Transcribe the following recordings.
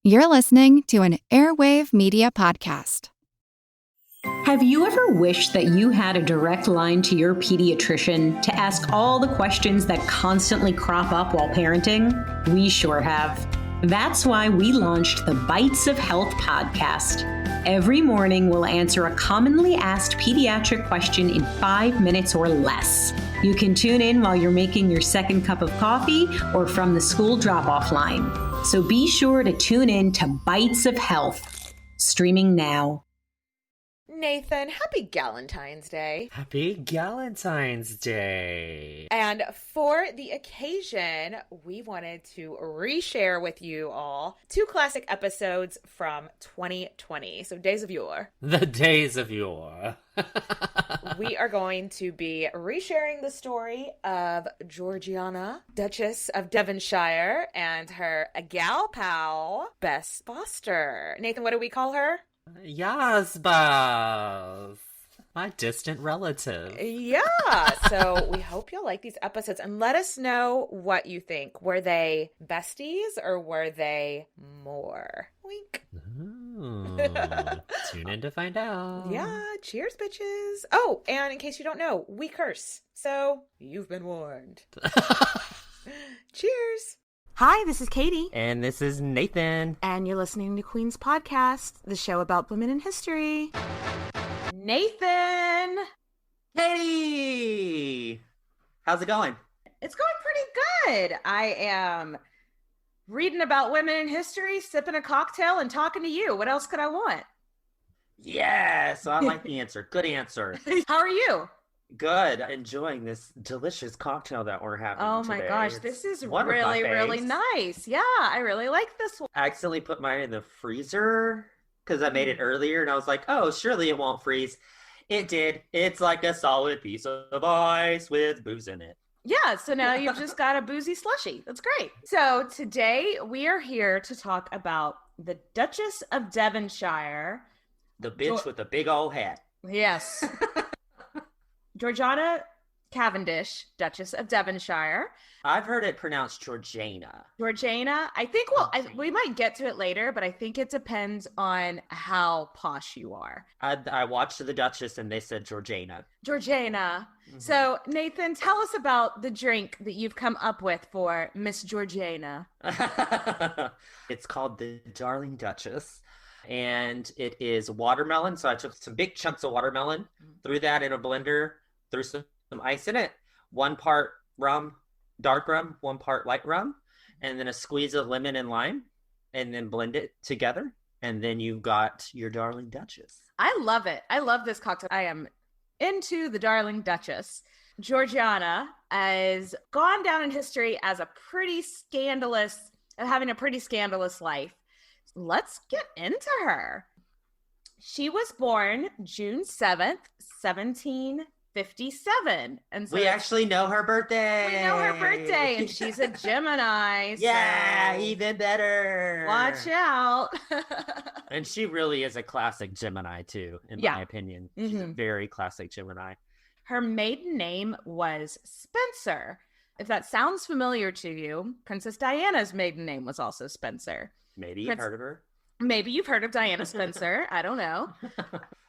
You're listening to an Airwave Media Podcast. Have you ever wished that you had a direct line to your pediatrician to ask all the questions that constantly crop up while parenting? We sure have. That's why we launched the Bites of Health podcast. Every morning, we'll answer a commonly asked pediatric question in 5 minutes or less. You can tune in while you're making your second cup of coffee or from the school drop-off line. So be sure to tune in to Bites of Health, streaming now. Nathan, happy Galentines Day. Happy Galentines Day. And for the occasion, we wanted to reshare with you all 2 classic episodes from 2020. So Days of Yore. The Days of Yore. We are going to be resharing the story of Georgiana, Duchess of Devonshire, and her gal pal, Bess Foster. Nathan, what do we call her? Yasbas, my distant relative. Yeah, so we hope you'll like these episodes and let us know what you think. Were they besties or were they more? Wink. Ooh, tune in to find out. Yeah, cheers, bitches. Oh, and in case you don't know, we curse, so you've been warned. Cheers. Hi, this is Katie. And this is Nathan. And you're listening to Queen's Podcast, the show about women in history. Nathan! Katie! How's it going? It's going pretty good. I am reading about women in history, sipping a cocktail, and talking to you. What else could I want? Yes, I like the answer. Good answer. How are you? Good. Enjoying this delicious cocktail that we're having Oh today. my gosh, this is really nice. Yeah, I really like this one. I accidentally put mine in the freezer because I made it earlier and I was like, oh, surely it won't freeze. It did. It's like a solid piece of ice with booze in it. Yeah, so now you've just got a boozy slushie. That's great. So today we are here to talk about the Duchess of Devonshire. The bitch with the big old hat. Yes. Georgiana Cavendish, Duchess of Devonshire. I've heard it pronounced Georgiana. Georgiana. I think, we might get to it later, but I think it depends on how posh you are. I watched The Duchess and they said Georgiana. Georgiana. Mm-hmm. So, Nathan, tell us about the drink that you've come up with for Miss Georgiana. It's called the Darling Duchess. And it is watermelon. So I took some big chunks of watermelon, threw that in a blender, threw some ice in it, 1 part rum, dark rum, 1 part light rum, and then a squeeze of lemon and lime, and then blend it together. And then you've got your Darling Duchess. I love it. I love this cocktail. I am into the Darling Duchess. Georgiana has gone down in history as having a pretty scandalous life. Let's get into her. She was born June 7th, 1757. And so we actually know her birthday. We know her birthday, and she's a Gemini. Yeah, so even better. Watch out. And she really is a classic Gemini, too, in my opinion. She's a very classic Gemini. Her maiden name was Spencer. If that sounds familiar to you, Princess Diana's maiden name was also Spencer. Maybe you've heard of her. Maybe you've heard of Diana Spencer. I don't know.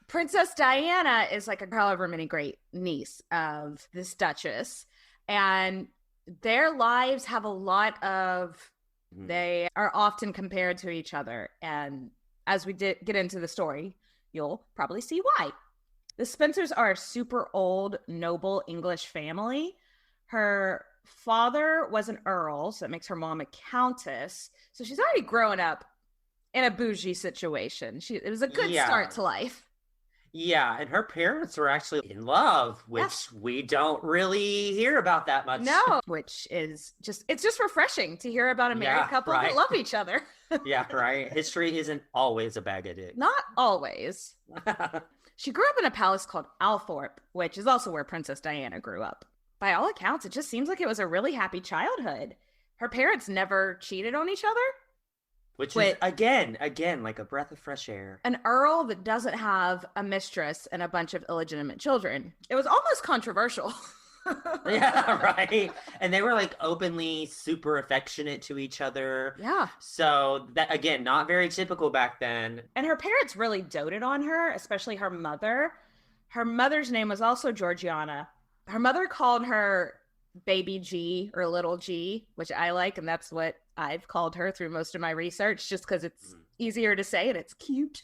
Princess Diana is like a however many great niece of this Duchess. And their lives have a lot of, they are often compared to each other. And as we get into the story, you'll probably see why. The Spencers are a super old, noble English family. Her father was an earl, so that makes her mom a countess. So she's already growing up in a bougie situation. It was a good start to life. Yeah, and her parents were actually in love, which we don't really hear about that much. No, which is it's just refreshing to hear about a married couple that love each other. Yeah, right. History isn't always a bag of dicks. Not always. She grew up in a palace called Althorp, which is also where Princess Diana grew up. By all accounts, it just seems like it was a really happy childhood. Her parents never cheated on each other. Which is, again, like a breath of fresh air. An earl that doesn't have a mistress and a bunch of illegitimate children. It was almost controversial. Yeah, right. And they were like openly super affectionate to each other. Yeah. So that, again, not very typical back then. And her parents really doted on her, especially her mother. Her mother's name was also Georgiana. Her mother called her Baby G or Little G, which I like, and that's what I've called her through most of my research, just because it's easier to say and it's cute.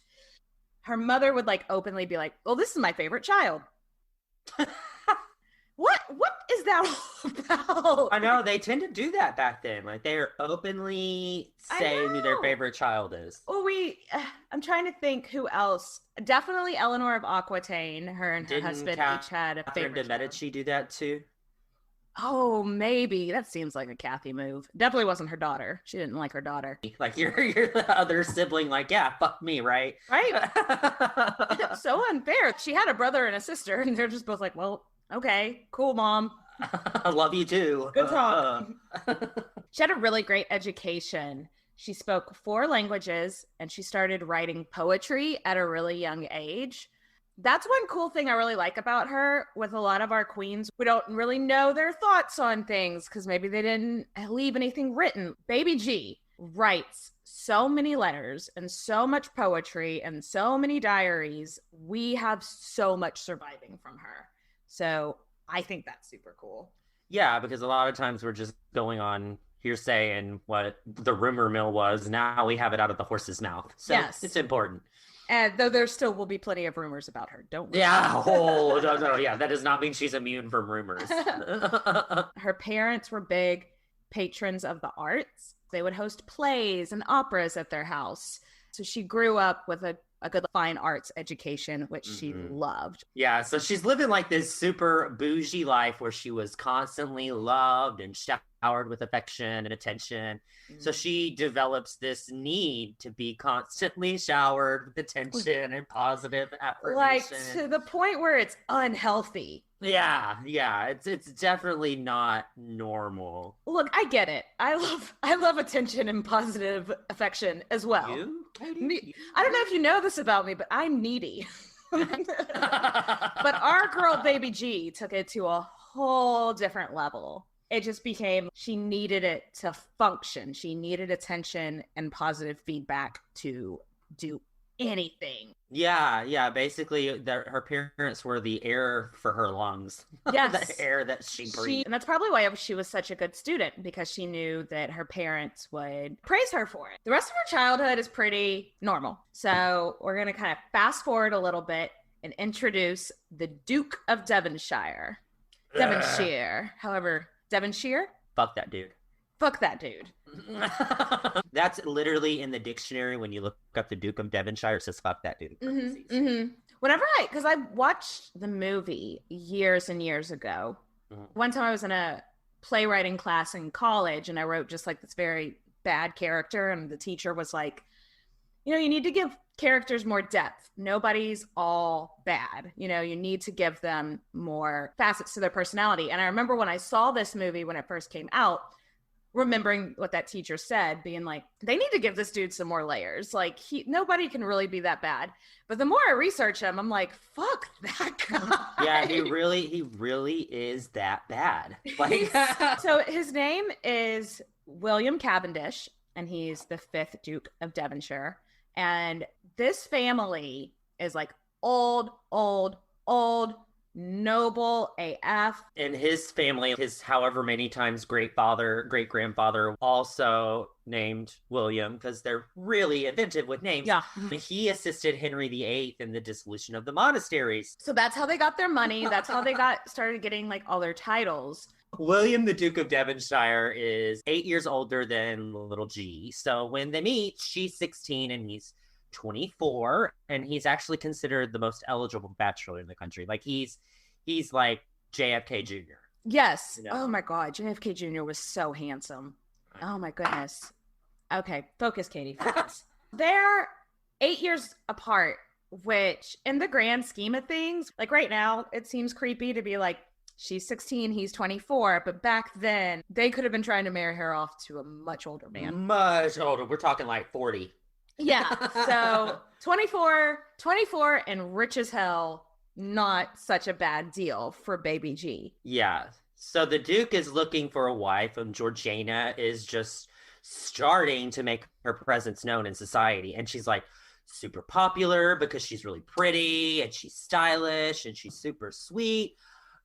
Her mother would like openly be like, "Well, this is my favorite child." What is that all about? I know they tend to do that back then. Like they're openly saying who their favorite child is. Well, I'm trying to think who else. Definitely Eleanor of Aquitaine. Her and her husband each had a Catherine favorite de Medici do that too? Oh, maybe. That seems like a Kathy move. Definitely wasn't her daughter. She didn't like her daughter. Like you're the other sibling, like, yeah, fuck me, right? Right? So unfair. She had a brother and a sister, and they're just both like, well, okay, cool, Mom. I love you too. Good talk. She had a really great education. She spoke 4 languages, and she started writing poetry at a really young age. That's one cool thing I really like about her. With a lot of our queens, we don't really know their thoughts on things because maybe they didn't leave anything written. Baby G writes so many letters and so much poetry and so many diaries. We have so much surviving from her. So I think that's super cool. Yeah, because a lot of times we're just going on hearsay and what the rumor mill was. Now we have it out of the horse's mouth. So yes. It's important. And though there still will be plenty of rumors about her, don't worry. Yeah, no, yeah, that does not mean she's immune from rumors. Her parents were big patrons of the arts. They would host plays and operas at their house. So she grew up with a good fine arts education, which she loved. Yeah, so she's living like this super bougie life where she was constantly loved and showered with affection and attention. So she develops this need to be constantly showered with attention and positive affirmation. Like to the point where it's unhealthy. Yeah, it's definitely not normal. Look, I get it. I love attention and positive affection as well. You? I don't know if you know this about me, but I'm needy. But our girl Baby G took it to a whole different level. It just became, she needed it to function. She needed attention and positive feedback to do anything. Yeah. Basically, her parents were the air for her lungs. Yes. The air that she breathed. And that's probably why she was such a good student, because she knew that her parents would praise her for it. The rest of her childhood is pretty normal. So we're going to kind of fast forward a little bit and introduce the Duke of Devonshire. Devonshire. However, Devonshire? Fuck that dude. Fuck that dude. That's literally in the dictionary when you look up the Duke of Devonshire, it says fuck that dude. Whenever because I watched the movie years and years ago. One time I was in a playwriting class in college and I wrote just like this very bad character, and the teacher was like, you need to give characters more depth. Nobody's all bad. You need to give them more facets to their personality. And I remember when I saw this movie when it first came out, remembering what that teacher said, being like, they need to give this dude some more layers. Like nobody can really be that bad. But the more I research him, I'm like, fuck that guy. Yeah, he really is that bad. Like, so his name is William Cavendish, and he's the 5th Duke of Devonshire. And this family is like old, noble AF. And his family, his however many times great grandfather, also named William, because they're really inventive with names. Yeah. He assisted Henry VIII in the dissolution of the monasteries. So that's how they got their money. That's how they started getting like all their titles. William, the Duke of Devonshire, is 8 years older than little G. So when they meet, she's 16 and he's 24, and he's actually considered the most eligible bachelor in the country. Like he's like JFK Jr. Yes. Oh my God, JFK Jr. was so handsome. Oh my goodness. Okay, focus, Katie. Focus. They're 8 years apart, which in the grand scheme of things, like right now, it seems creepy to be like, she's 16, he's 24, but back then they could have been trying to marry her off to a much older man. Much older. We're talking like 40. Yeah. So 24 and rich as hell not such a bad deal for baby G. Yeah. So the Duke is looking for a wife, and Georgiana is just starting to make her presence known in society. And she's like super popular because she's really pretty and she's stylish and she's super sweet.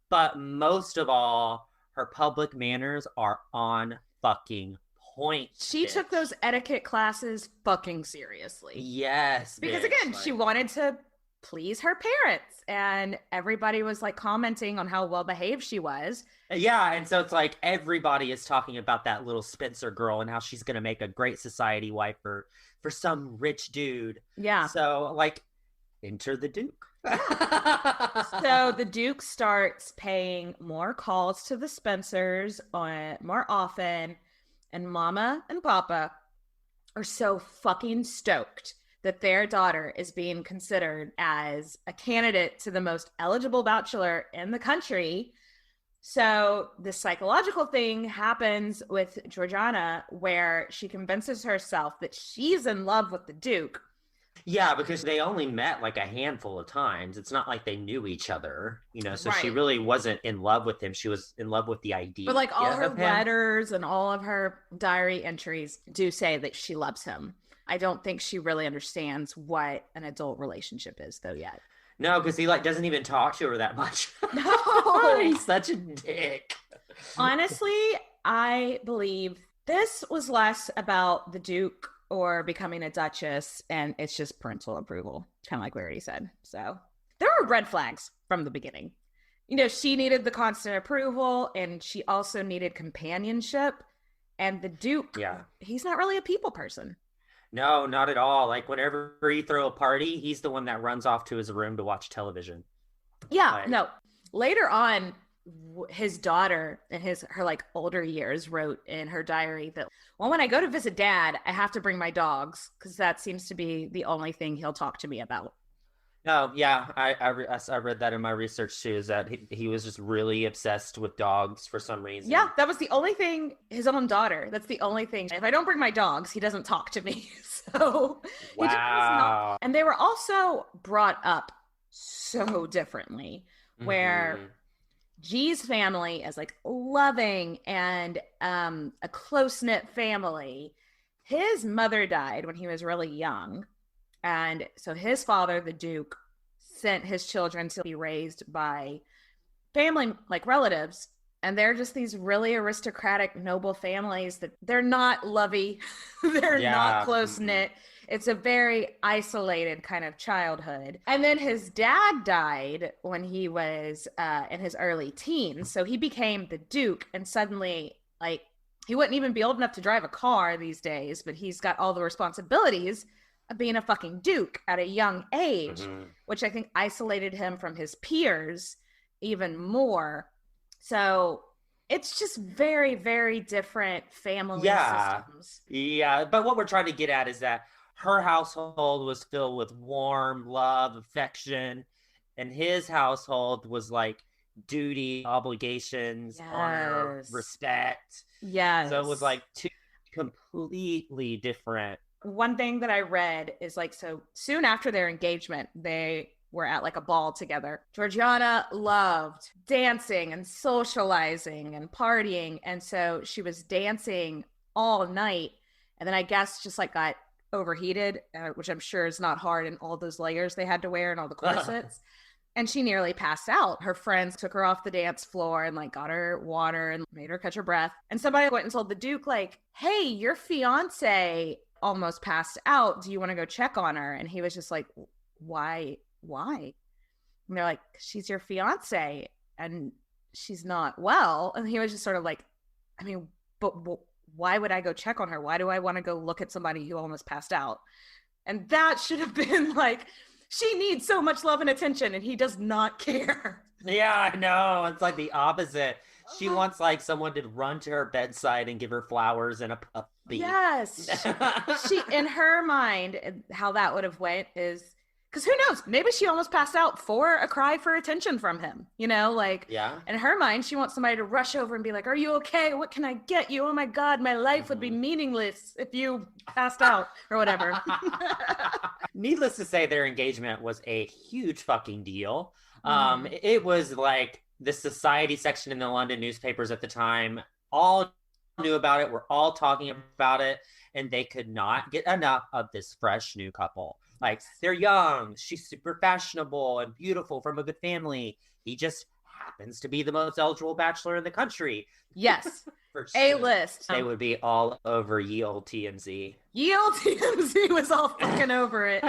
But most of all, her public manners are on fucking point. She took those etiquette classes fucking seriously. Yes. Because bitch, again, she wanted to please her parents, and everybody was like commenting on how well behaved she was. Yeah, and so it's like everybody is talking about that little Spencer girl and how she's gonna make a great society wife for some rich dude. Yeah. So like, enter the Duke. So the Duke starts paying more calls to the Spencers more often, and Mama and Papa are so fucking stoked that their daughter is being considered as a candidate to the most eligible bachelor in the country. So this psychological thing happens with Georgiana where she convinces herself that she's in love with the Duke. Yeah, because they only met like a handful of times. It's not like they knew each other, you know, so she really wasn't in love with him. She was in love with the idea. But like all her letters and all of her diary entries do say that she loves him. I don't think she really understands what an adult relationship is though yet. No, because he like doesn't even talk to her that much. No. He's such a dick. Honestly, I believe this was less about the Duke or becoming a duchess, and it's just parental approval, kind of like we already said. So there were red flags from the beginning. You know, she needed the constant approval, and she also needed companionship. And the Duke, he's not really a people person. No, not at all. Like whenever you throw a party, he's the one that runs off to his room to watch television. Yeah, no. Later on, his daughter in her like older years wrote in her diary that, well, when I go to visit Dad, I have to bring my dogs because that seems to be the only thing he'll talk to me about. No, yeah, I read that in my research too, is that he was just really obsessed with dogs for some reason. Yeah, that was the only thing, his own daughter. That's the only thing. If I don't bring my dogs, he doesn't talk to me. So wow. He just was not. And they were also brought up so differently, where G's family is like loving and a close-knit family. His mother died when he was really young. And so his father, the Duke, sent his children to be raised by family, like relatives. And they're just these really aristocratic, noble families that they're not lovey. They're not close-knit. It's a very isolated kind of childhood. And then his dad died when he was in his early teens. So he became the Duke, and suddenly, like, he wouldn't even be old enough to drive a car these days, but he's got all the responsibilities of being a fucking Duke at a young age, which I think isolated him from his peers even more. So it's just very, very different family systems. Yeah, but what we're trying to get at is that her household was filled with warm love, affection, and his household was like duty, obligations, honor, respect. Yes. So it was like two completely different. One thing that I read is like, so soon after their engagement, they were at like a ball together. Georgiana loved dancing and socializing and partying. And so she was dancing all night. And then I guess just like got overheated, which I'm sure is not hard in all those layers they had to wear and all the corsets. And she nearly passed out. Her friends took her off the dance floor and like got her water and made her catch her breath. And somebody went and told the Duke like, hey, your fiance almost passed out. Do you want to go check on her? And he was just like, why? And they're like, she's your fiance and she's not well. And he was just sort of like, I mean, but why would I go check on her? Why do I want to go look at somebody who almost passed out? And that should have been like, she needs so much love and attention and he does not care. Yeah, I know. It's like the opposite. She wants like someone to run to her bedside and give her flowers and a puppy. Yes. She, in her mind, how that would have went is, because who knows, maybe she almost passed out for a cry for attention from him, you know, like, in her mind, she wants somebody to rush over and be like, are you okay? What can I get you? Oh my God, my life would be meaningless if you passed out or whatever. Needless to say, their engagement was a huge fucking deal. Mhm. It was like the society section in the London newspapers at the time all knew about it, were all talking about it, and they could not get enough of this fresh new couple. Like, they're young, she's super fashionable and beautiful from a good family. He just happens to be the most eligible bachelor in the country. Yes. For A-list. They would be all over ye old TMZ. Ye old TMZ was all fucking over it.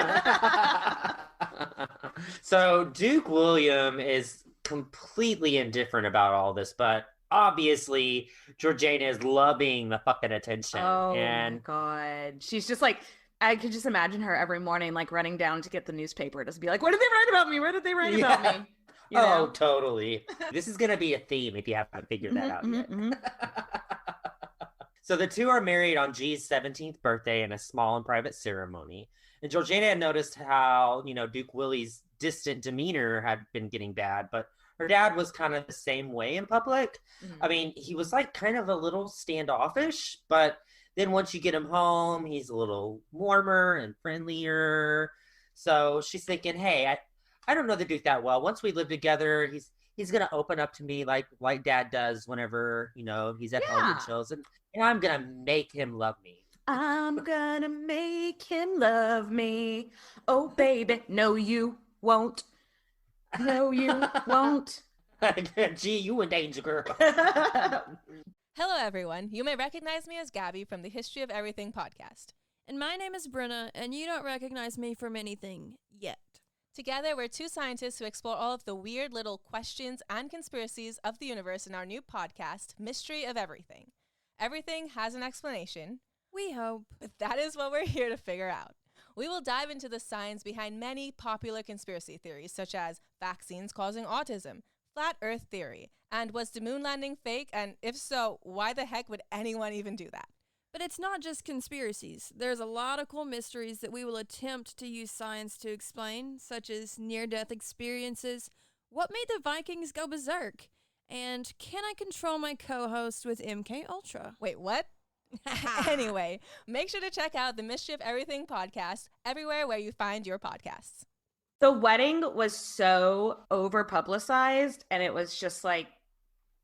So Duke William is completely indifferent about all this, but obviously Georgiana is loving the fucking attention. Oh and my God. She's just like, I could just imagine her every morning, like running down to get the newspaper to be like, what did they write about me? What did they write about me? You know? Oh, totally. This is going to be a theme if you haven't figured that out yet. So the two are married on G's 17th birthday in a small and private ceremony. And Georgiana had noticed how, Duke Willie's distant demeanor had been getting bad, but her dad was kind of the same way in public. Mhm. I mean, he was like kind of a little standoffish, but then once you get him home, he's a little warmer and friendlier. So she's thinking, hey, I don't know the Duke that well. Once we live together, he's gonna open up to me like Dad does whenever he's at home and chills, and I'm gonna make him love me. I'm gonna make him love me. Oh baby, no you won't. No you won't. Gee, you in danger, girl. Hello, everyone. You may recognize me as Gabby from the History of Everything podcast. And my name is Brenna, and you don't recognize me from anything yet. Together, we're two scientists who explore all of the weird little questions and conspiracies of the universe in our new podcast, Mystery of Everything. Everything has an explanation. We hope. But that is what we're here to figure out. We will dive into the science behind many popular conspiracy theories, such as vaccines causing autism, flat earth theory, and was the moon landing fake? And if so, why the heck would anyone even do that? But it's not just conspiracies. There's a lot of cool mysteries that we will attempt to use science to explain, such as near-death experiences, what made the Vikings go berserk, and can I control my co-host with MK Ultra? Wait, what? Anyway, make sure to check out the Mystery of Everything podcast everywhere where you find your podcasts. The wedding was so over publicized, and it was just like,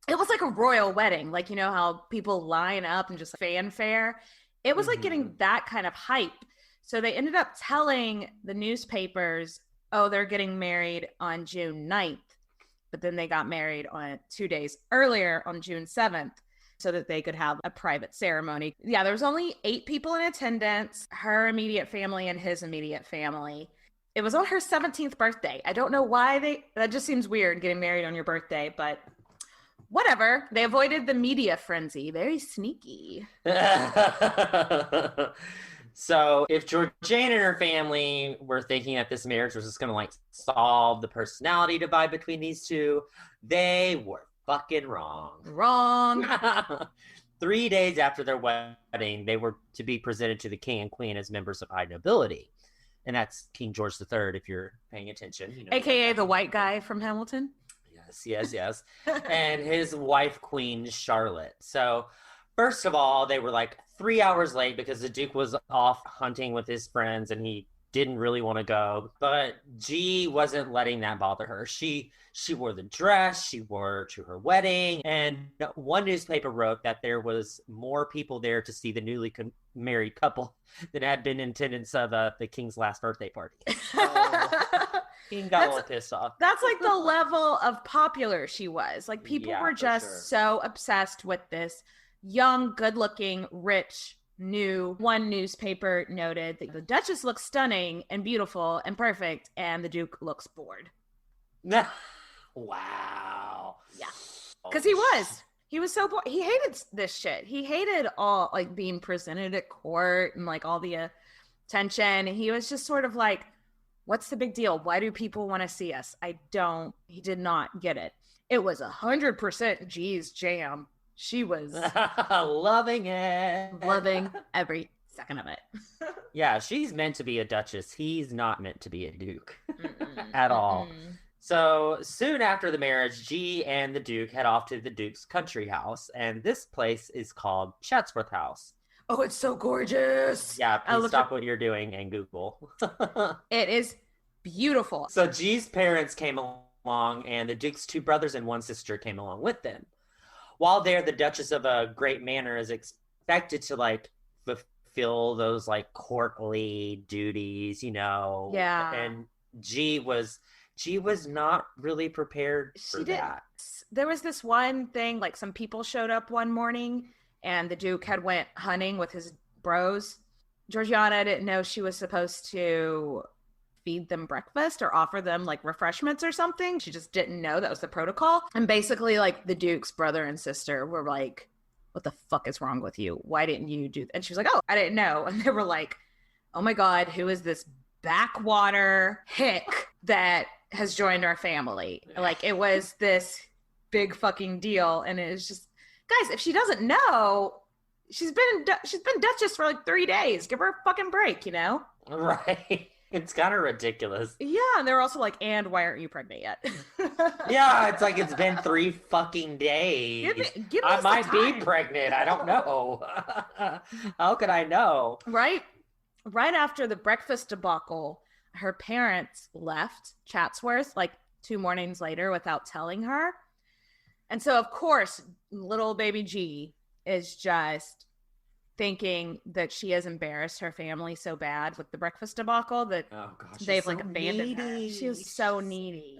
it was like a royal wedding. Like, you know how people line up and just fanfare? It was like getting that kind of hype. So they ended up telling the newspapers, oh, they're getting married on June 9th. But then they got married on 2 days earlier on June 7th so that they could have a private ceremony. Yeah, there was only 8 people in attendance, her immediate family and his immediate family. It was on her 17th birthday. I don't know why that just seems weird getting married on your birthday, but whatever. They avoided the media frenzy. Very sneaky. So if Georgiana and her family were thinking that this marriage was just going to like solve the personality divide between these two, they were fucking wrong. Wrong. 3 days after their wedding, they were to be presented to the king and queen as members of high nobility. And that's King George III, if you're paying attention. AKA the white guy from Hamilton. Yes. And his wife, Queen Charlotte. So first of all, they were like 3 hours late because the Duke was off hunting with his friends and he didn't really want to go. But G wasn't letting that bother her. She wore the dress, she wore to her wedding. And one newspaper wrote that there was more people there to see the newly married couple than had been in attendance of the king's last birthday party. King got a little pissed off. That's like the level of popular she was. Like people were just so obsessed with this young, good-looking, rich, new. One newspaper noted that the Duchess looks stunning and beautiful and perfect, and the Duke looks bored. Wow. Yeah. Because he was so bored. He hated this shit. He hated all like being presented at court and like all the attention. He was just sort of like, what's the big deal? Why do people want to see us? He did not get it. It was 100% G's jam. She was loving it. Loving every second of it. Yeah, she's meant to be a duchess. He's not meant to be a duke at all. So soon after the marriage, G and the Duke head off to the Duke's country house. And this place is called Chatsworth House. Oh, it's so gorgeous. Yeah, I please looked stop what you're doing and Google. It is beautiful. So G's parents came along, and the Duke's 2 brothers and 1 sister came along with them. While there, the Duchess of a Great Manor is expected to like fulfill those like courtly duties, Yeah. And G was not really prepared for that. There was this one thing, like some people showed up one morning and the Duke had went hunting with his bros. Georgiana didn't know she was supposed to feed them breakfast or offer them like refreshments or something. She just didn't know that was the protocol. And basically like the Duke's brother and sister were like, what the fuck is wrong with you? Why didn't you do that? And she was like, oh, I didn't know. And they were like, oh my God, who is this backwater hick that has joined our family? Like it was this big fucking deal. And it was just, guys, if she doesn't know, she's been Duchess for like 3 days. Give her a fucking break, Right. It's kind of ridiculous. Yeah, and they're also like, and why aren't you pregnant yet? Yeah, it's like it's been 3 fucking days. Give I us might the be time. pregnant. I don't know. How could I know? Right after the breakfast debacle, her parents left Chatsworth like 2 mornings later without telling her. And so, of course, little baby G is just thinking that she has embarrassed her family so bad with the breakfast debacle that they've like abandoned her. She was so needy.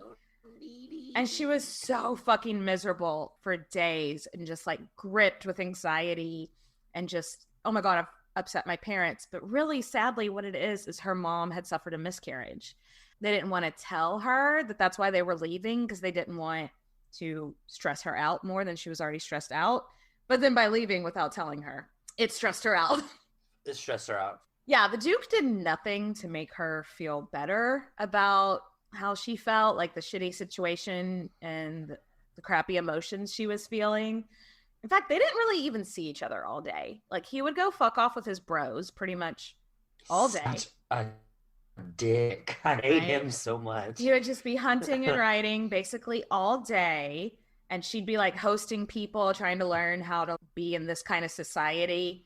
And she was so fucking miserable for days and just like gripped with anxiety and just, oh my God, I've upset my parents. But really, sadly, what it is her mom had suffered a miscarriage. They didn't want to tell her that that's why they were leaving because they didn't want to stress her out more than she was already stressed out. But then by leaving without telling her, it stressed her out. It stressed her out. Yeah, the Duke did nothing to make her feel better about how she felt, like the shitty situation and the crappy emotions she was feeling. In fact, they didn't really even see each other all day. Like, he would go fuck off with his bros pretty much all day. Such a dick. I hate him so much. He would just be hunting and riding basically all day. And she'd be like hosting people, trying to learn how to be in this kind of society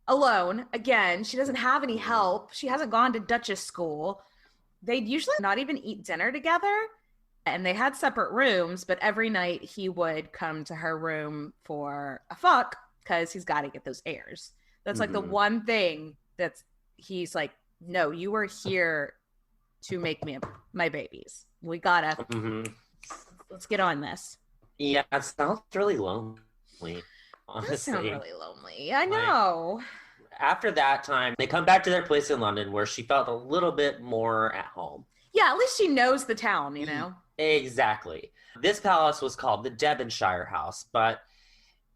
alone. Again, she doesn't have any help. She hasn't gone to Duchess school. They'd usually not even eat dinner together. And they had separate rooms, but every night he would come to her room for a fuck because he's got to get those airs. That's like the one thing that's he's like, no, you are here to make me my babies. We gotta, let's get on this. Yeah, it sounds really lonely, honestly. That sounds really lonely. I know. After that time, they come back to their place in London where she felt a little bit more at home. Yeah, at least she knows the town, Exactly. This palace was called the Devonshire House, but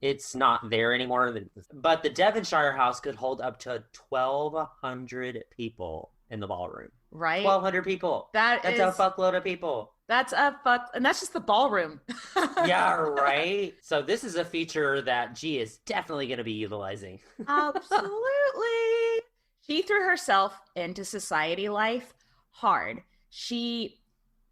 it's not there anymore. But the Devonshire House could hold up to 1,200 people in the ballroom. Right? 1,200 people. That's a fuckload of people. That's a fuck, and that's just the ballroom. Yeah, right? So this is a feature that G is definitely going to be utilizing. Absolutely. She threw herself into society life hard. She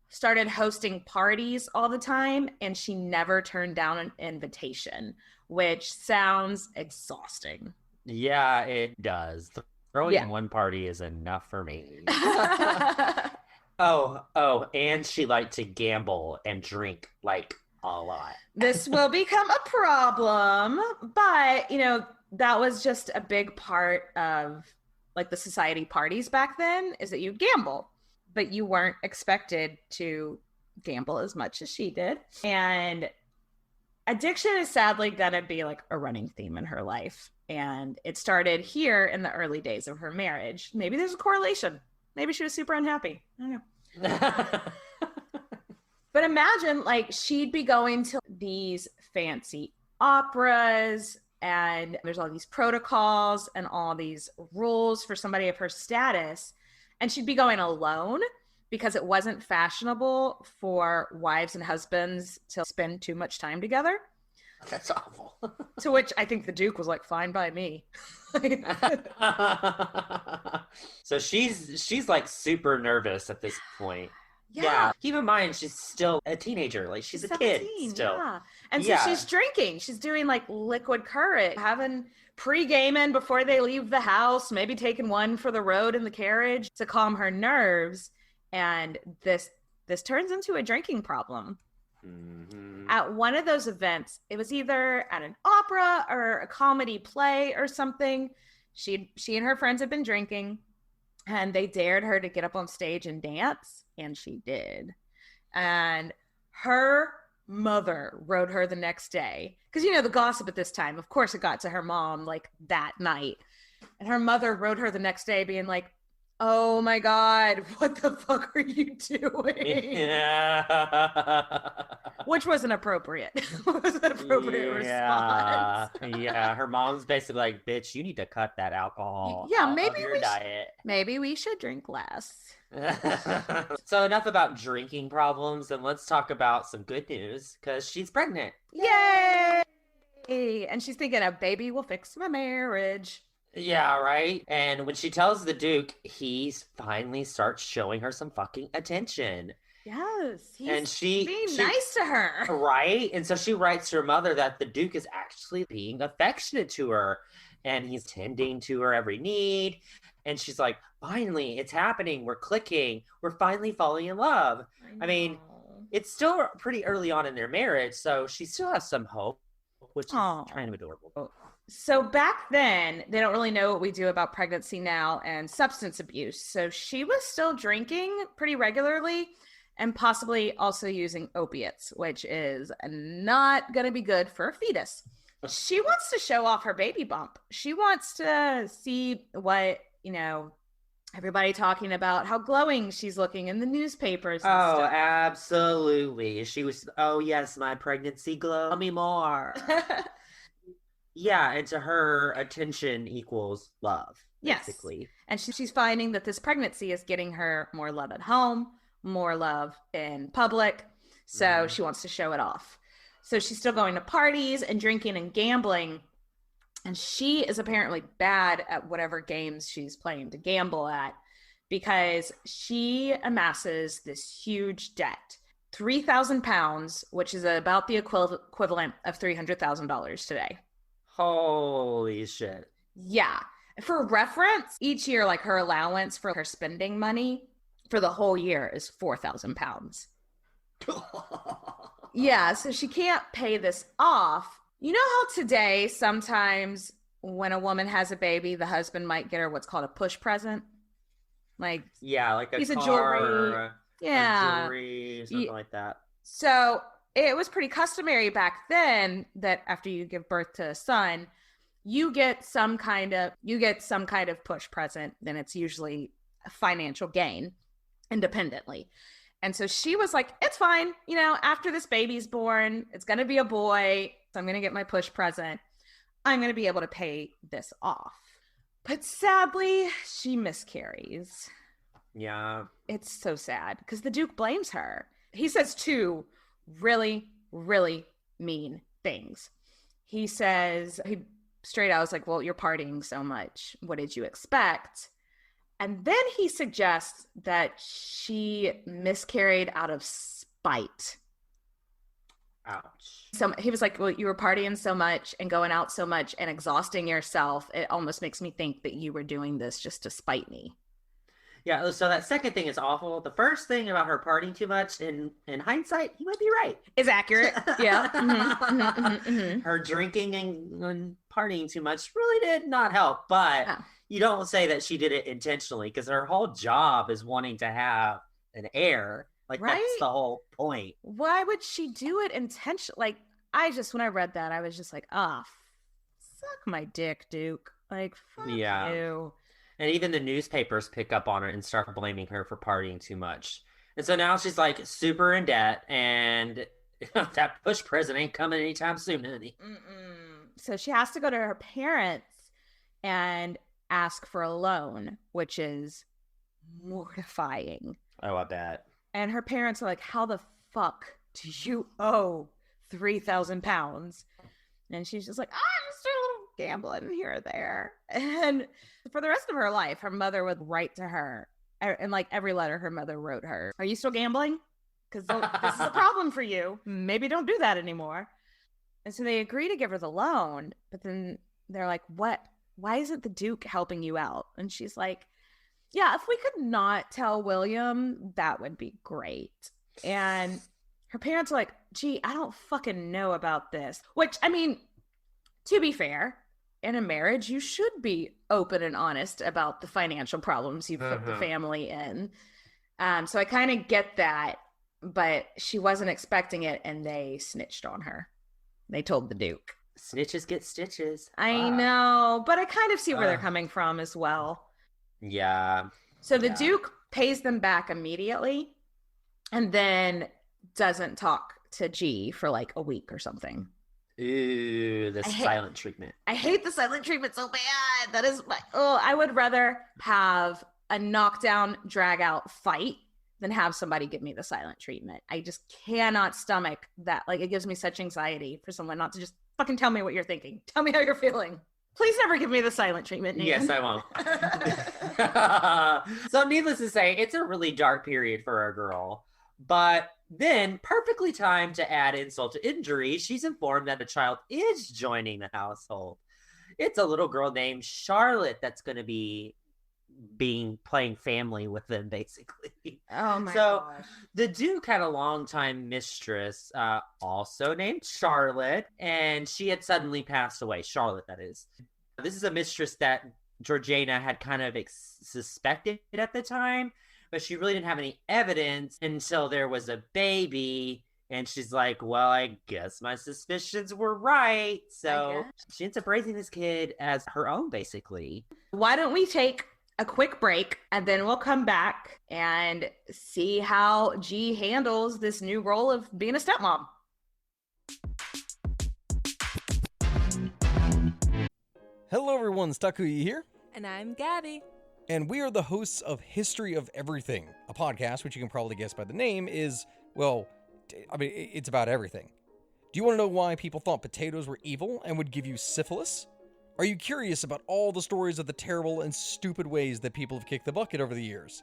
started hosting parties all the time, and she never turned down an invitation, which sounds exhausting. Yeah, it does. Throwing one party is enough for me. Oh, and she liked to gamble and drink like a lot. This will become a problem, but that was just a big part of like the society parties back then, is that you gamble, but you weren't expected to gamble as much as she did. And addiction is sadly gonna be like a running theme in her life. And it started here in the early days of her marriage. Maybe there's a correlation. Maybe she was super unhappy. I don't know. But imagine, like, she'd be going to these fancy operas, and there's all these protocols and all these rules for somebody of her status. And she'd be going alone because it wasn't fashionable for wives and husbands to spend too much time together. That's awful. To which I think the Duke was like, fine by me. So she's like super nervous at this point. Yeah. Keep in mind, she's still a teenager. Like, she's a 17, kid still. Yeah. And so she's drinking. She's doing like liquid courage, having pre-gaming before they leave the house, maybe taking one for the road in the carriage to calm her nerves. And this turns into a drinking problem. Mm-hmm. At one of those events, it was either at an opera or a comedy play or something. She and her friends had been drinking, and they dared her to get up on stage and dance, and she did. And her mother wrote her the next day, because the gossip at this time, of course, it got to her mom like that night. And her mother wrote her the next day being like, "Oh my God, what the fuck are you doing?" Yeah. Which was an appropriate response. Yeah. Her mom's basically like, "Bitch, you need to cut that alcohol out of your diet. Maybe we should drink less." So enough about drinking problems, and let's talk about some good news, because she's pregnant. Yay! And she's thinking a baby will fix my marriage. Yeah, right? And when she tells the Duke, he finally starts showing her some fucking attention. Yes. He's being nice to her. Right? And so she writes to her mother that the Duke is actually being affectionate to her, and he's tending to her every need. And she's like, finally, it's happening. We're clicking. We're finally falling in love. I mean, it's still pretty early on in their marriage, so she still has some hope, which is kind of adorable. So back then, they don't really know what we do about pregnancy now and substance abuse. So she was still drinking pretty regularly and possibly also using opiates, which is not going to be good for a fetus. She wants to show off her baby bump. She wants to see what, everybody talking about how glowing she's looking in the newspapers and stuff. Absolutely. She was, "Oh yes, my pregnancy glow. Tell me more." Yeah, and to her, attention equals love, basically. Yes. And she's finding that this pregnancy is getting her more love at home, more love in public. So she wants to show it off. So she's still going to parties and drinking and gambling. And she is apparently bad at whatever games she's playing to gamble at, because she amasses this huge debt. 3,000 pounds, which is about the equivalent of $300,000 today. Holy shit. Yeah. For reference, each year, like her allowance for her spending money for the whole year is 4,000 pounds. Yeah. So she can't pay this off. You know how today, sometimes when a woman has a baby, the husband might get her what's called a push present? Like, yeah, like a piece car of jewelry. or jewelry or something like that. So it was pretty customary back then that after you give birth to a son, you get some kind of push present. Then it's usually a financial gain independently. And so she was like, "It's fine. After this baby's born, it's going to be a boy. So I'm going to get my push present. I'm going to be able to pay this off." But sadly, she miscarries. Yeah. It's so sad because the Duke blames her. He says two really, really mean things. He says, straight out was like, "Well, you're partying so much. What did you expect?" And then he suggests that she miscarried out of spite. Ouch. So he was like, "Well, you were partying so much and going out so much and exhausting yourself. It almost makes me think that you were doing this just to spite me." Yeah, so that second thing is awful. The first thing about her partying too much, in hindsight, he might be right. Is accurate. Yeah. Mm-hmm. Her drinking and partying too much really did not help. But you don't say that she did it intentionally, because her whole job is wanting to have an heir. Like, right? That's the whole point. Why would she do it intentionally? Like, when I read that, I was just like, suck my dick, Duke. Like, fuck you. And even the newspapers pick up on it and start blaming her for partying too much. And so now she's like super in debt, and that push present ain't coming anytime soon, honey. So she has to go to her parents and ask for a loan, which is mortifying. Oh, I bet. And her parents are like, "How the fuck do you owe 3,000 pounds?" And she's just like, "I'm just a little gambling here or there." And for the rest of her life, her mother would write to her And like every letter her mother wrote her, are you still gambling? Because this is a problem for you. Maybe don't do that anymore. And so they agree to give her the loan, but then they're like, what? Why isn't the Duke helping you out? And she's like, yeah, if we could not tell William, that would be great. And her parents are like, gee, I don't fucking know about this. Which, I mean, to be fair, in a marriage, you should be open and honest about the financial problems you put the family in. So I kind of get that, but she wasn't expecting it, and they snitched on her. They told the Duke. Snitches get stitches. I know, but I kind of see where they're coming from as well. Yeah. So the Duke pays them back immediately and then doesn't talk to G for like a week or something. Ooh, the silent treatment. I hate the silent treatment so bad. That is I would rather have a knockdown, drag out fight than have somebody give me the silent treatment. I just cannot stomach that. Like, it gives me such anxiety for someone not to just fucking tell me what you're thinking. Tell me how you're feeling. Please never give me the silent treatment, Nathan. Yes, I won't. So needless to say, it's a really dark period for our girl. But then, perfectly timed to add insult to injury, she's informed that a child is joining the household. It's a little girl named Charlotte that's going to be playing family with them, basically. Oh my gosh. So the Duke had a longtime mistress, also named Charlotte, and she had suddenly passed away. Charlotte, that is. This is a mistress that Georgiana had kind of suspected at the time, but she really didn't have any evidence until there was a baby. And she's like, well, I guess my suspicions were right. So she ends up raising this kid as her own, basically. Why don't we take a quick break, and then we'll come back and see how G handles this new role of being a stepmom. Hello everyone, Stakuyi here. And I'm Gabby. And we are the hosts of History of Everything, a podcast which you can probably guess by the name is, well, I mean, it's about everything. Do you want to know why people thought potatoes were evil and would give you syphilis? Are you curious about all the stories of the terrible and stupid ways that people have kicked the bucket over the years?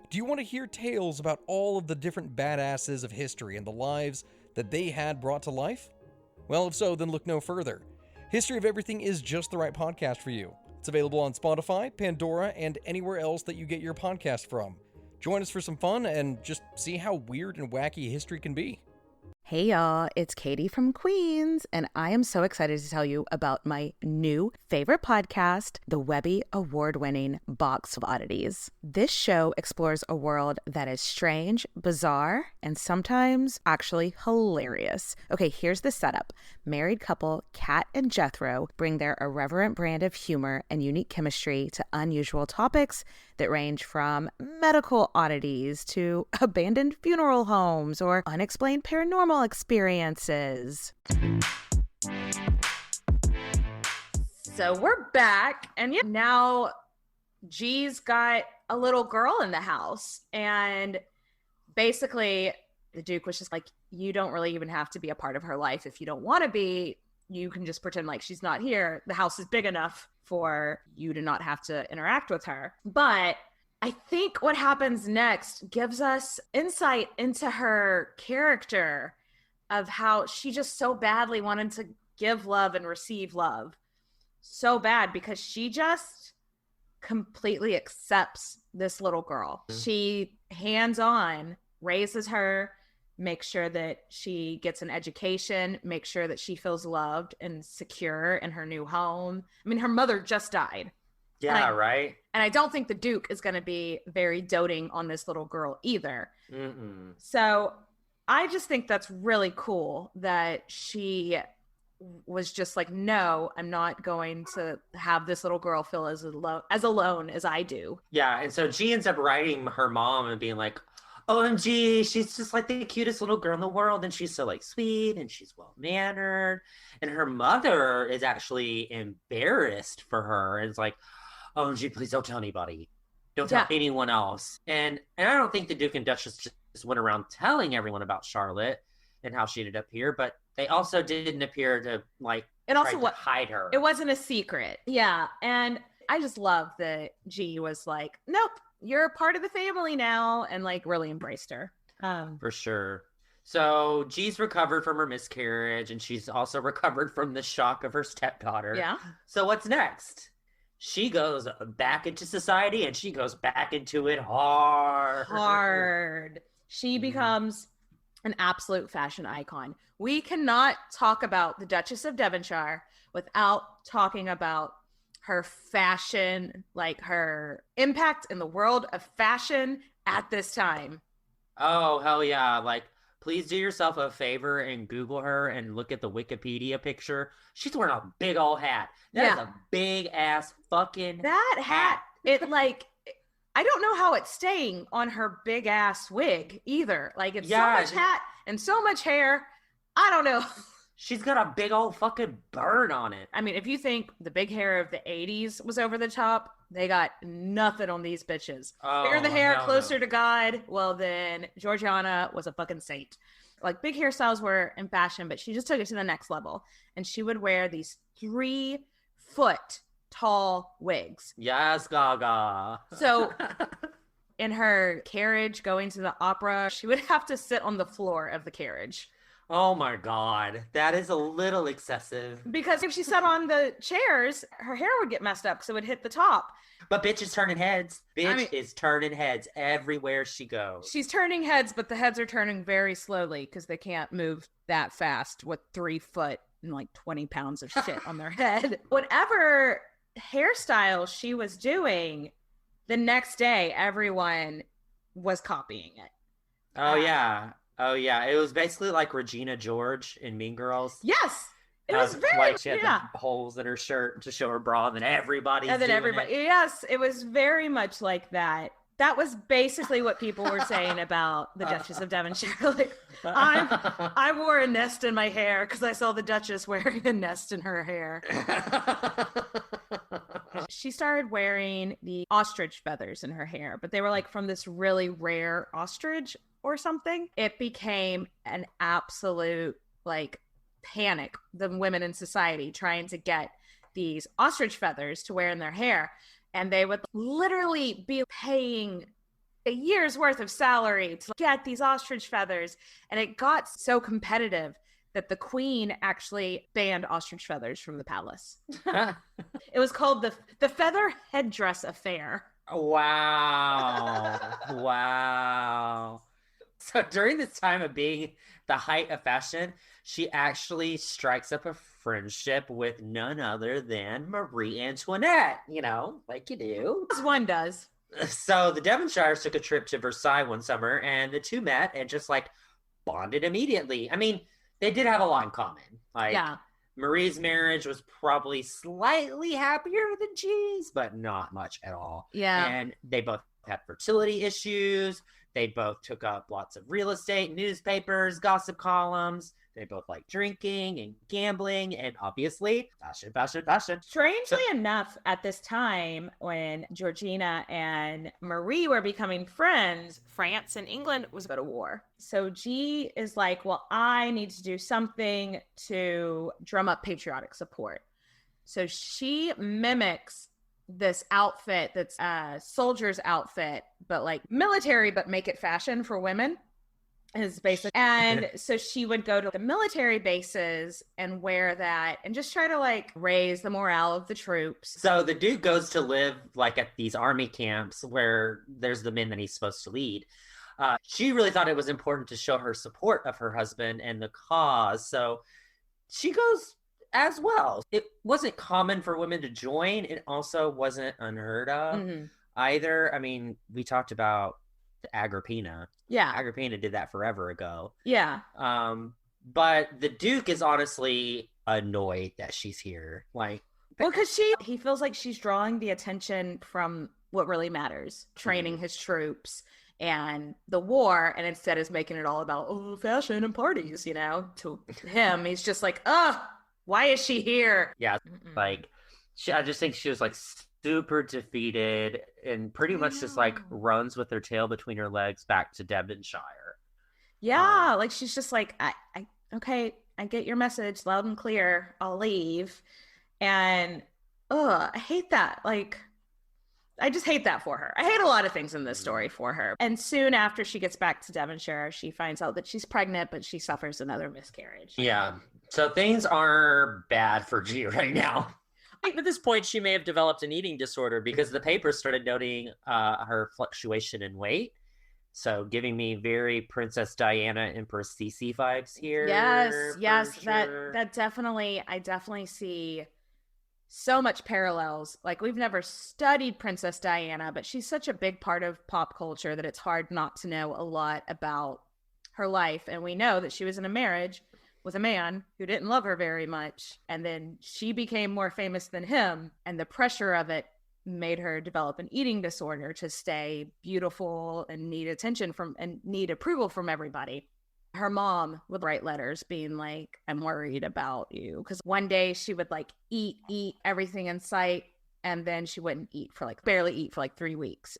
Do you want to hear tales about all of the different badasses of history and the lives that they had brought to life? Well, if so, then look no further. History of Everything is just the right podcast for you. It's available on Spotify, Pandora, and anywhere else that you get your podcast from. Join us for some fun and just see how weird and wacky history can be. Hey y'all, it's Katie from Queens, and I am so excited to tell you about my new favorite podcast, the Webby award-winning Box of Oddities. This show explores a world that is strange, bizarre, and sometimes actually hilarious. Okay, here's the setup. Married couple Kat and Jethro bring their irreverent brand of humor and unique chemistry to unusual topics that range from medical oddities to abandoned funeral homes or unexplained paranormal experiences. So we're back, and now G's got a little girl in the house, and basically the Duke was just like, you don't really even have to be a part of her life if you don't want to be. You can just pretend like she's not here. The house is big enough for you to not have to interact with her. But I think what happens next gives us insight into her character of how she just so badly wanted to give love and receive love. So bad, because she just completely accepts this little girl. She hands-on raises her, makes sure that she gets an education, makes sure that she feels loved and secure in her new home. I mean, her mother just died. Yeah, right? And I don't think the Duke is going to be very doting on this little girl either. Mm-mm. So I just think that's really cool that she was just like, no, I'm not going to have this little girl feel as alone as I do. Yeah, and so G ends up writing her mom and being like, OMG, she's just like the cutest little girl in the world, and she's so like sweet and she's well-mannered. And her mother is actually embarrassed for her and is like, OMG, please don't tell anybody. Don't tell anyone else. And I don't think the Duke and Duchess just went around telling everyone about Charlotte and how she ended up here, but they also didn't appear to like try to hide her. It wasn't a secret. Yeah. And I just love that G was like, nope, you're a part of the family now, and like really embraced her. For sure. So G's recovered from her miscarriage, and she's also recovered from the shock of her stepdaughter. Yeah. So what's next? She goes back into society, and she goes back into it hard. She becomes an absolute fashion icon. We cannot talk about the Duchess of Devonshire without talking about her fashion, like her impact in the world of fashion at this time. Oh, hell yeah. Like, please do yourself a favor and Google her and look at the Wikipedia picture. She's wearing a big old hat. That is a big ass fucking that hat. It like, I don't know how it's staying on her big ass wig either. Like, it's so much hat and so much hair. I don't know. She's got a big old fucking bird on it. I mean, if you think the big hair of the 80s was over the top, they got nothing on these bitches. Bigger the hair, closer to God. Well, then Georgiana was a fucking saint. Like, big hairstyles were in fashion, but she just took it to the next level. And she would wear these 3-foot tall wigs. Yes, Gaga. So in her carriage going to the opera, she would have to sit on the floor of the carriage. Oh my God, that is a little excessive. Because if she sat on the chairs, her hair would get messed up because it would hit the top. But bitch is turning heads. Bitch is turning heads everywhere she goes. She's turning heads, but the heads are turning very slowly because they can't move that fast with 3 foot and like 20 pounds of shit on their head. Whatever hairstyle she was doing, the next day, everyone was copying it. Oh, yeah. Oh, yeah. It was basically like Regina George in Mean Girls. Yes. It was very, like she had the holes in her shirt to show her bra, and then everybody. Yes, it was very much like that. That was basically what people were saying about the Duchess of Devonshire. Like, I wore a nest in my hair because I saw the Duchess wearing a nest in her hair. She started wearing the ostrich feathers in her hair, but they were like from this really rare ostrich or something. It became an absolute like panic, the women in society trying to get these ostrich feathers to wear in their hair. And they would literally be paying a year's worth of salary to get these ostrich feathers. And it got so competitive that the queen actually banned ostrich feathers from the palace. It was called the Feather Headdress Affair. Wow. Wow. So during this time of being the height of fashion, she actually strikes up a friendship with none other than Marie Antoinette, you know, like you do. As one does. So the Devonshires took a trip to Versailles one summer, and the two met and just like bonded immediately. I mean, they did have a lot in common. Like, Marie's marriage was probably slightly happier than G's, but not much at all. Yeah. And they both had fertility issues. They both took up lots of real estate, newspapers, gossip columns. They both like drinking and gambling and obviously fashion. Strangely enough, at this time when Georgina and Marie were becoming friends, France and England was about a war. So G is like, well, I need to do something to drum up patriotic support. So she mimics this outfit that's a soldier's outfit, but like military, but make it fashion for women. Is basic. And so she would go to the military bases and wear that and just try to like raise the morale of the troops. So the Duke goes to live like at these army camps where there's the men that he's supposed to lead. She really thought it was important to show her support of her husband and the cause. So she goes as well. It wasn't common for women to join. It also wasn't unheard of either. I mean, we talked about Agrippina. Yeah. Agrippina did that forever ago. Yeah. But the Duke is honestly annoyed that she's here. Like, well, because he feels like she's drawing the attention from what really matters, training his troops and the war, and instead is making it all about fashion and parties, you know. To him, he's just like, why is she here? Yeah. Like, I just think she was like super defeated and pretty much just like runs with her tail between her legs back to Devonshire. Yeah, like she's just like, okay, I get your message loud and clear. I'll leave. And I hate that. Like, I just hate that for her. I hate a lot of things in this story for her. And soon after she gets back to Devonshire, she finds out that she's pregnant, but she suffers another miscarriage. Yeah. So things are bad for G right now. I think at this point she may have developed an eating disorder because the papers started noting her fluctuation in weight. So giving me very Princess Diana, Empress Sisi vibes here. Yes, sure. that definitely, I definitely see so much parallels. Like, we've never studied Princess Diana, but she's such a big part of pop culture that it's hard not to know a lot about her life. And we know that she was in a marriage with a man who didn't love her very much. And then she became more famous than him. And the pressure of it made her develop an eating disorder to stay beautiful and need attention from and need approval from everybody. Her mom would write letters being like, I'm worried about you. Because one day she would like eat everything in sight. And then she wouldn't barely eat for like 3 weeks.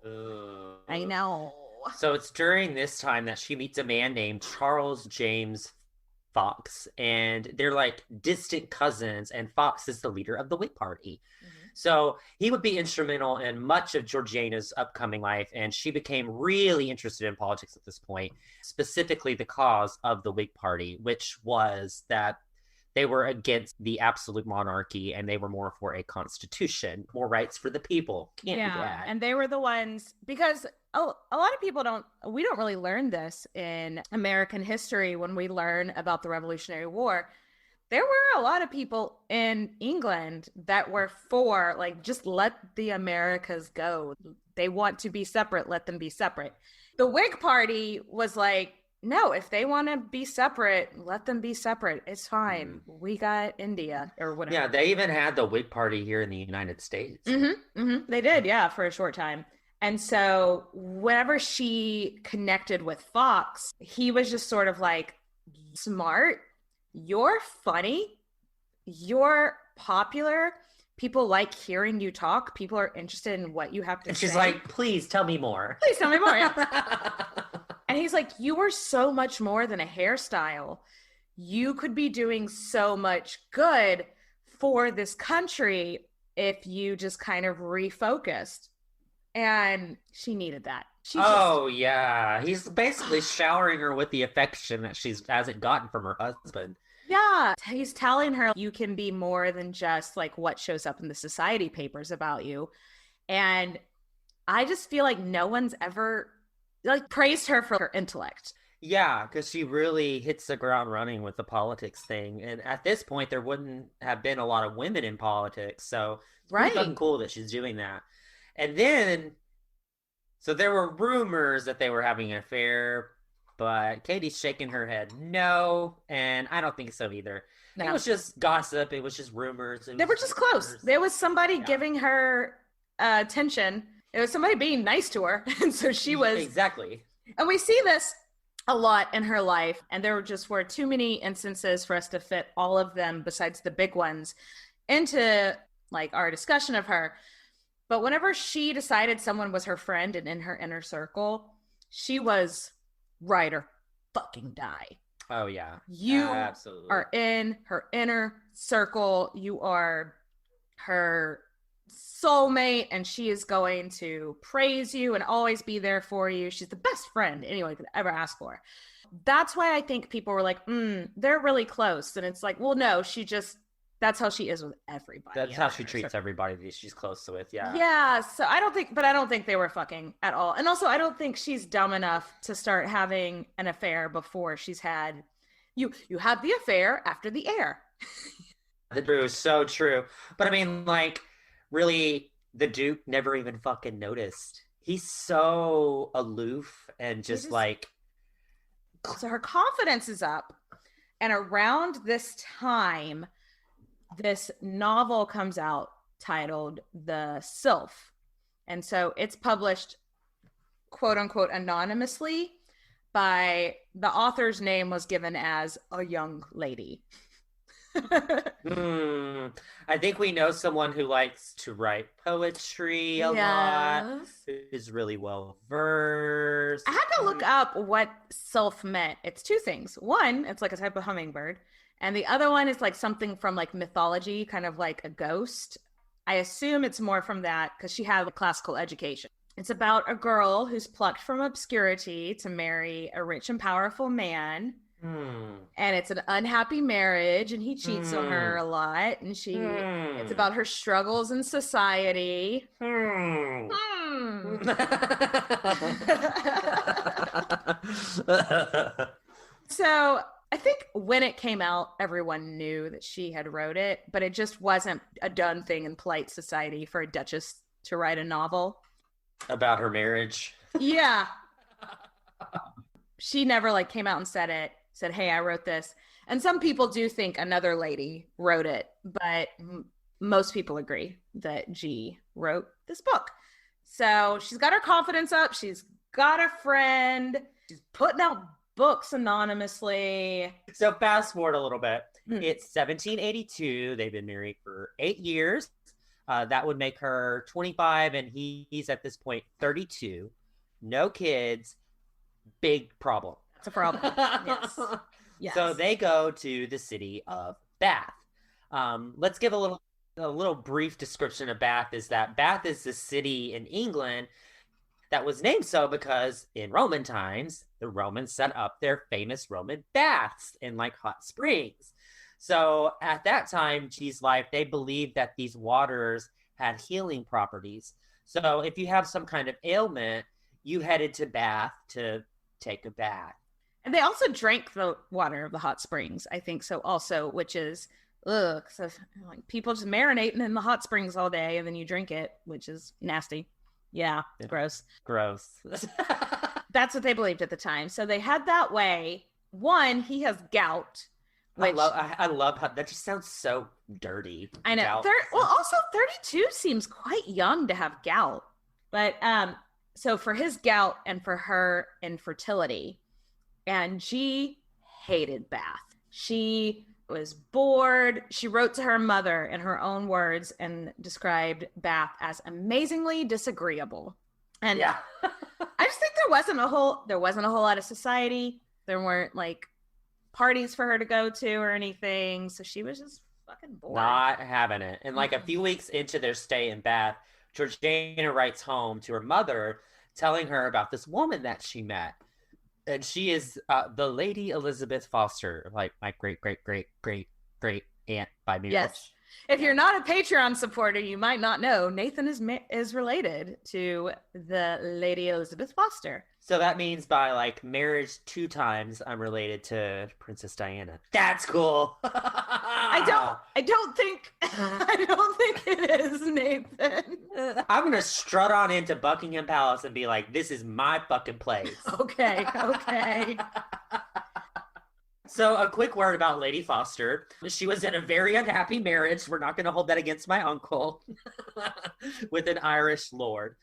I know. So it's during this time that she meets a man named Charles James Fox. And they're like distant cousins. And Fox is the leader of the Whig Party. So he would be instrumental in much of Georgiana's upcoming life, and she became really interested in politics at this point, specifically the cause of the Whig Party, which was that they were against the absolute monarchy and they were more for a constitution, more rights for the people. Can't do that. And they were the ones, because a lot of people we don't really learn this in American history when we learn about the Revolutionary War. There were a lot of people in England that were for, like, just let the Americas go. They want to be separate, let them be separate. The Whig Party was like, no, if they want to be separate, let them be separate. It's fine. We got India or whatever. Yeah, they even had the Whig Party here in the United States. They did, yeah, for a short time. And so whenever she connected with Fox, he was just sort of like, smart. You're funny, you're popular, people like hearing you talk, people are interested in what you have to say. And she's like, please tell me more. Please tell me more. Yeah. And he's like, you are so much more than a hairstyle. You could be doing so much good for this country if you just kind of refocused. And she needed that. Yeah. He's basically showering her with the affection that she hasn't gotten from her husband. Yeah. He's telling her you can be more than just like what shows up in the society papers about you. And I just feel like no one's ever like praised her for her intellect. Yeah, because she really hits the ground running with the politics thing. And at this point, there wouldn't have been a lot of women in politics. So it's pretty fucking cool that she's doing that. And then, so there were rumors that they were having an affair, but Katie's shaking her head no, and I don't think so either. No. It was just gossip. It was just rumors. They were just close. There was somebody giving her attention. It was somebody being nice to her, and so she was... Exactly. And we see this a lot in her life, and there were too many instances for us to fit all of them, besides the big ones, into like our discussion of her. But whenever she decided someone was her friend and in her inner circle, she was ride or fucking die. Oh, yeah. You absolutely are in her inner circle. You are her soulmate, and she is going to praise you and always be there for you. She's the best friend anyone could ever ask for. That's why I think people were like, they're really close. And it's like, well, no, that's how she is with everybody. That's how she treats everybody that she's close with. Yeah. Yeah. So I don't think they were fucking at all. And also, I don't think she's dumb enough to start having an affair before she's had. You have the affair after the air. True, so true. But I mean, like, really, the Duke never even fucking noticed. He's so aloof and just like. So her confidence is up, and around this time, this novel comes out titled The Sylph. And so it's published, quote unquote, anonymously. By the author's name was given as a young lady. I think we know someone who likes to write poetry a lot, who is really well versed. I had to look up what sylph meant. It's two things. One, it's like a type of hummingbird. And the other one is like something from like mythology, kind of like a ghost. I assume it's more from that because she had a classical education. It's about a girl who's plucked from obscurity to marry a rich and powerful man. And it's an unhappy marriage, and he cheats on her a lot, and it's about her struggles in society. So I think when it came out, everyone knew that she had wrote it, but it just wasn't a done thing in polite society for a duchess to write a novel about her marriage. Yeah. She never like came out and said, hey, I wrote this. And some people do think another lady wrote it, but most people agree that G wrote this book. So she's got her confidence up. She's got a friend. She's putting out books anonymously. So fast forward a little bit. It's 1782. They've been married for 8 years. That would make her 25, and he's at this point 32. No kids. Big problem. That's a problem. Yes. Yes. So they go to the city of Bath. Let's give a little brief description of Bath. Is that Bath is the city in England that was named so because in Roman times, the Romans set up their famous Roman baths in like hot springs. So at that time, G's life, they believed that these waters had healing properties. So if you have some kind of ailment, you headed to Bath to take a bath. And they also drank the water of the hot springs, I think so also, which is, so like people just marinating in the hot springs all day and then you drink it, which is nasty. Yeah, gross. Gross. That's what they believed at the time. So they had that way. One, he has gout. Which, I love how that just sounds so dirty. I know. Also 32 seems quite young to have gout. But so for his gout and for her infertility, and G hated Bath. She was bored. She wrote to her mother in her own words and described Bath as amazingly disagreeable. And yeah. I just think there wasn't a whole lot of society. There weren't like parties for her to go to or anything. So she was just fucking bored. Not having it. And like a few weeks into their stay in Bath, Georgiana writes home to her mother telling her about this woman that she met. And she is the Lady Elizabeth Foster, like my great aunt by marriage. Yes. If you're not a Patreon supporter, you might not know Nathan is related to the Lady Elizabeth Foster. So that means by like marriage 2 times, I'm related to Princess Diana. That's cool. I don't think it is, Nathan. I'm gonna strut on into Buckingham Palace and be like, "This is my fucking place." Okay. So a quick word about Lady Foster. She was in a very unhappy marriage. We're not going to hold that against my uncle with an Irish lord.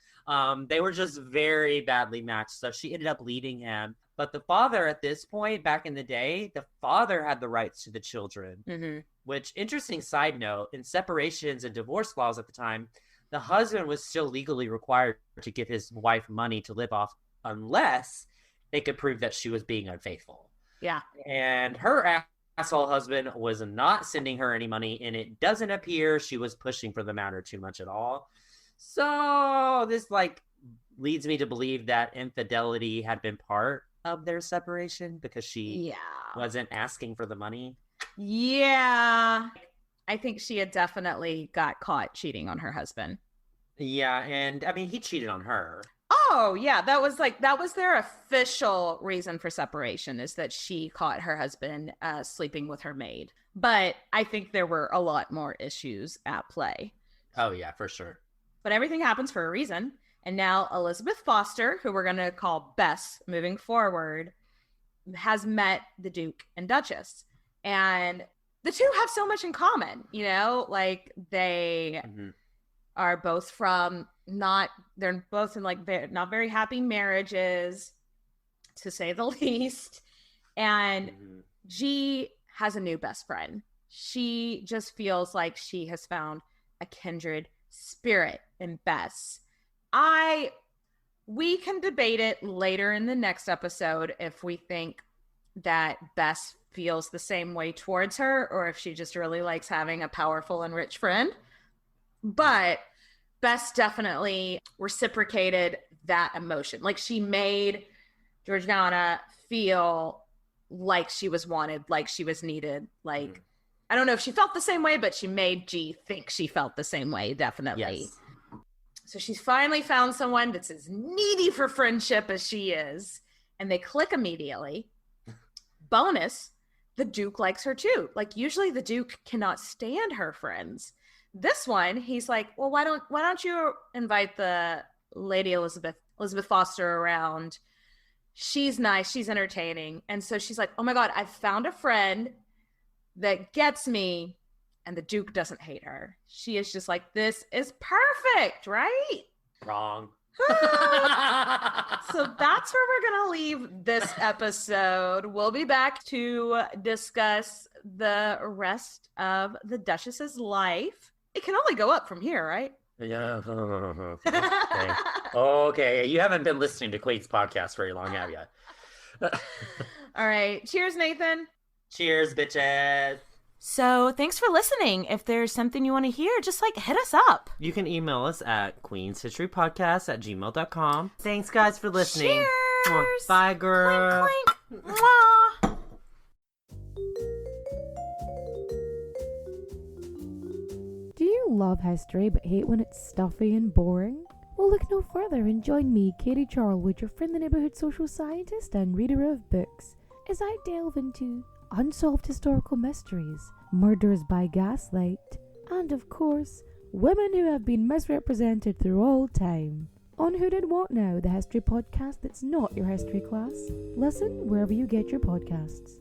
They were just very badly matched. So she ended up leaving him. But the father at this point, back in the day, the father had the rights to the children. Mm-hmm. Which, interesting side note, in separations and divorce laws at the time, the husband was still legally required to give his wife money to live off unless they could prove that she was being unfaithful. Yeah. And her asshole husband was not sending her any money, and it doesn't appear she was pushing for the matter too much at all. So this like leads me to believe that infidelity had been part of their separation because she wasn't asking for the money. Yeah. I think she had definitely got caught cheating on her husband. Yeah, and I mean he cheated on her. Oh, yeah. That was their official reason for separation, is that she caught her husband sleeping with her maid. But I think there were a lot more issues at play. Oh, yeah, for sure. But everything happens for a reason. And now Elizabeth Foster, who we're going to call Bess moving forward, has met the Duke and Duchess. And the two have so much in common, you know? Like they are both from... they're both in like not very happy marriages, to say the least. And G has a new best friend. She just feels like she has found a kindred spirit in Bess. We can debate it later in the next episode if we think that Bess feels the same way towards her, or if she just really likes having a powerful and rich friend. But Bess definitely reciprocated that emotion. Like, she made Georgiana feel like she was wanted, like she was needed. Like, I don't know if she felt the same way, but she made G think she felt the same way, definitely. Yes. So she's finally found someone that's as needy for friendship as she is, and they click immediately. Bonus, the Duke likes her too. Like, usually the Duke cannot stand her friends. This one, he's like, well, why don't you invite the Lady Elizabeth Foster around? She's nice, she's entertaining. And so she's like, oh my God, I've found a friend that gets me, and the Duke doesn't hate her. She is just like, this is perfect, right? Wrong. So that's where we're going to leave this episode. We'll be back to discuss the rest of the Duchess's life. It can only go up from here, right? Yeah. Okay. You haven't been listening to Quate's podcast very long, have you? All right. Cheers, Nathan. Cheers, bitches. So thanks for listening. If there's something you want to hear, just hit us up. You can email us at queenshistorypodcast@gmail.com. Thanks, guys, for listening. Cheers. Bye, girl. Clink, clink. Mwah. Do you love history but hate when it's stuffy and boring? Well, look no further and join me, Katie Charlwood, your friendly neighbourhood social scientist and reader of books, as I delve into unsolved historical mysteries, murders by gaslight, and of course, women who have been misrepresented through all time. On Who Did What Now, the history podcast that's not your history class. Listen wherever you get your podcasts.